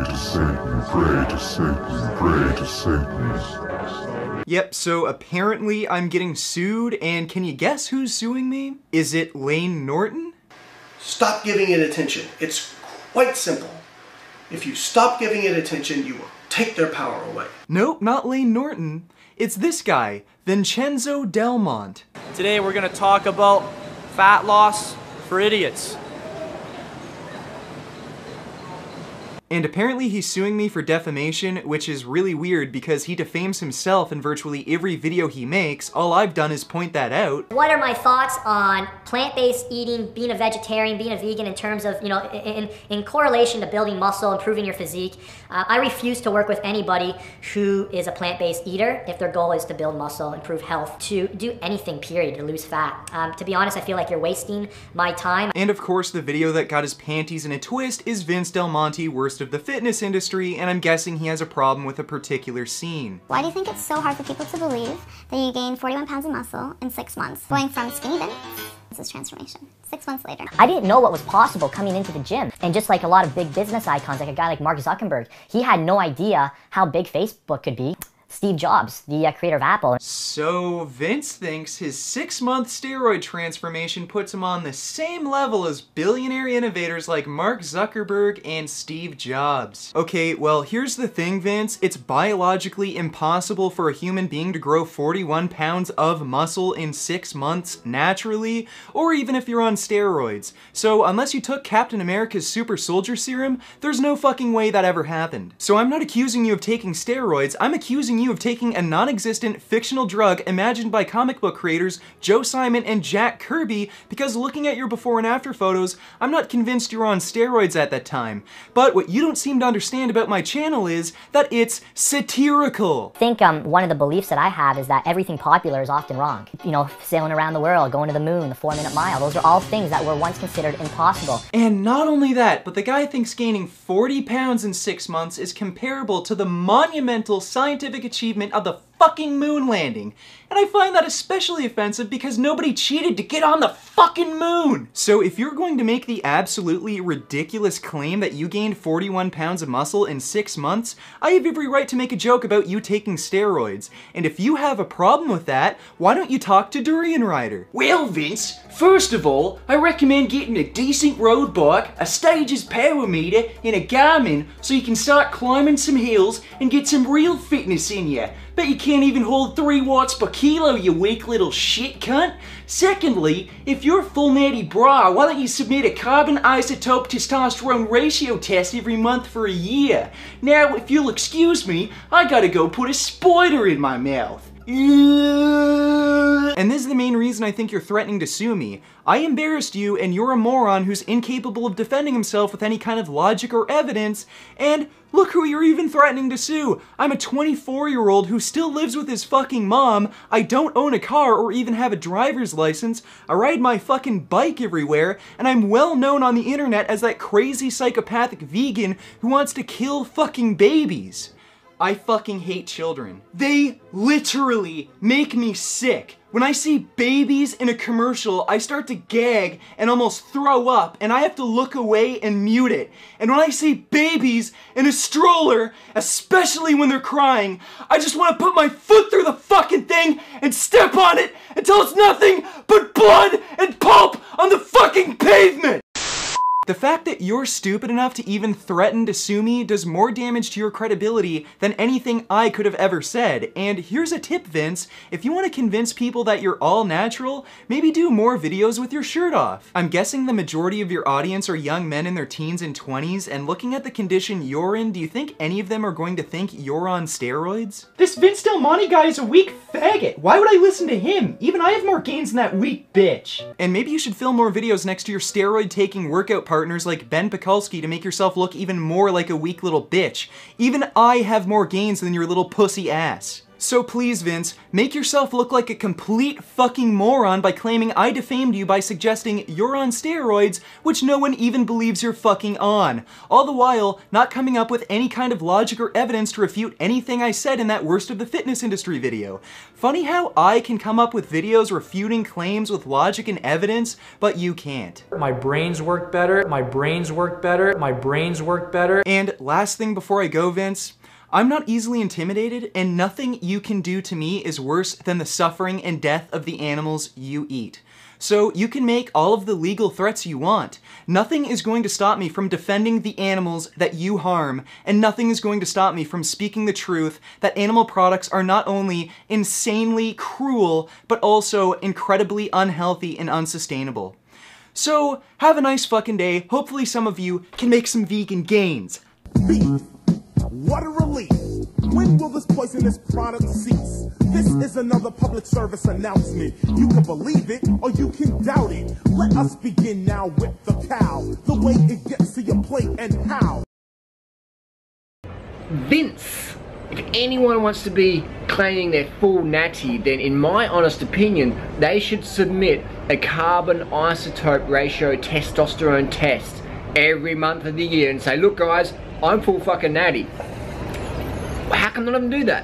to Satan, pray to Satan, pray to Satan. Yep, so apparently I'm getting sued, and can you guess who's suing me? Is it Lane Norton? Stop giving it attention. It's quite simple. If you stop giving it attention, you will take their power away. Nope, not Lane Norton. It's this guy, Vincenzo Delmont. Today we're going to talk about fat loss for idiots. And apparently he's suing me for defamation, which is really weird because he defames himself in virtually every video he makes. All I've done is point that out. What are my thoughts on plant-based eating, being a vegetarian, being a vegan in terms of, in correlation to building muscle, improving your physique? I refuse to work with anybody who is a plant-based eater if their goal is to build muscle, improve health, to do anything, period, to lose fat. To be honest, I feel like you're wasting my time. And of course, the video that got his panties in a twist is Vince Del Monte, worst of the fitness industry, and I'm guessing he has a problem with a particular scene. Why do you think it's so hard for people to believe that you gain 41 pounds of muscle in 6 months? Going from skinny to this is transformation. 6 months later. I didn't know what was possible coming into the gym. And just like a lot of big business icons, like a guy like Mark Zuckerberg, he had no idea how big Facebook could be. Steve Jobs, the creator of Apple. So Vince thinks his 6-month steroid transformation puts him on the same level as billionaire innovators like Mark Zuckerberg and Steve Jobs. Okay, well here's the thing, Vince. It's biologically impossible for a human being to grow 41 pounds of muscle in 6 months naturally, or even if you're on steroids. So unless you took Captain America's super soldier serum, there's no fucking way that ever happened. So I'm not accusing you of taking steroids, I'm accusing you of taking a non-existent fictional drug imagined by comic book creators Joe Simon and Jack Kirby, because looking at your before and after photos, I'm not convinced you're on steroids at that time. But what you don't seem to understand about my channel is that it's satirical. I think one of the beliefs that I have is that everything popular is often wrong. You know, sailing around the world, going to the moon, the 4-minute mile, those are all things that were once considered impossible. And not only that, but the guy thinks gaining 40 pounds in 6 months is comparable to the monumental scientific achievement of the fucking moon landing. And I find that especially offensive because nobody cheated to get on the fucking moon! So if you're going to make the absolutely ridiculous claim that you gained 41 pounds of muscle in 6 months, I have every right to make a joke about you taking steroids. And if you have a problem with that, why don't you talk to Durian Rider? Well, Vince, first of all, I recommend getting a decent road bike, a Stages power meter, and a Garmin so you can start climbing some hills and get some real fitness in you. Bet you can't even hold 3 watts per kilo, you weak little shit cunt. Secondly, if you're full natty bra, why don't you submit a carbon isotope testosterone ratio test every month for a year? Now, if you'll excuse me, I gotta go put a spider in my mouth. And this is the main reason I think you're threatening to sue me. I embarrassed you and you're a moron who's incapable of defending himself with any kind of logic or evidence, and look who you're even threatening to sue. I'm a 24-year-old who still lives with his fucking mom, I don't own a car or even have a driver's license, I ride my fucking bike everywhere, and I'm well known on the internet as that crazy psychopathic vegan who wants to kill fucking babies. I fucking hate children. They literally make me sick. When I see babies in a commercial, I start to gag and almost throw up, and I have to look away and mute it. And when I see babies in a stroller, especially when they're crying, I just want to put my foot through the fucking thing and step on it until it's nothing but blood and pulp on the fucking pavement! The fact that you're stupid enough to even threaten to sue me does more damage to your credibility than anything I could have ever said. And here's a tip, Vince. If you want to convince people that you're all natural, maybe do more videos with your shirt off. I'm guessing the majority of your audience are young men in their teens and 20s, and looking at the condition you're in, do you think any of them are going to think you're on steroids? This Vince Del Monte guy is a weak faggot. Why would I listen to him? Even I have more gains than that weak bitch. And maybe you should film more videos next to your steroid-taking workout partners like Ben Pekulski to make yourself look even more like a weak little bitch. Even I have more gains than your little pussy ass. So please, Vince, make yourself look like a complete fucking moron by claiming I defamed you by suggesting you're on steroids, which no one even believes you're fucking on. All the while, not coming up with any kind of logic or evidence to refute anything I said in that Worst of the Fitness Industry video. Funny how I can come up with videos refuting claims with logic and evidence, but you can't. My brains work better, my brains work better, my brains work better. And last thing before I go, Vince, I'm not easily intimidated, and nothing you can do to me is worse than the suffering and death of the animals you eat. So you can make all of the legal threats you want. Nothing is going to stop me from defending the animals that you harm, and nothing is going to stop me from speaking the truth that animal products are not only insanely cruel, but also incredibly unhealthy and unsustainable. So, have a nice fucking day. Hopefully some of you can make some vegan gains. What a relief! When will this poisonous product cease? This is another public service announcement. You can believe it or you can doubt it. Let us begin now with the cow. The way it gets to your plate and how. Vince, if anyone wants to be claiming their full natty, then in my honest opinion, they should submit a carbon isotope ratio testosterone test every month of the year and say, look guys, I'm full fucking natty. How can none of them do that?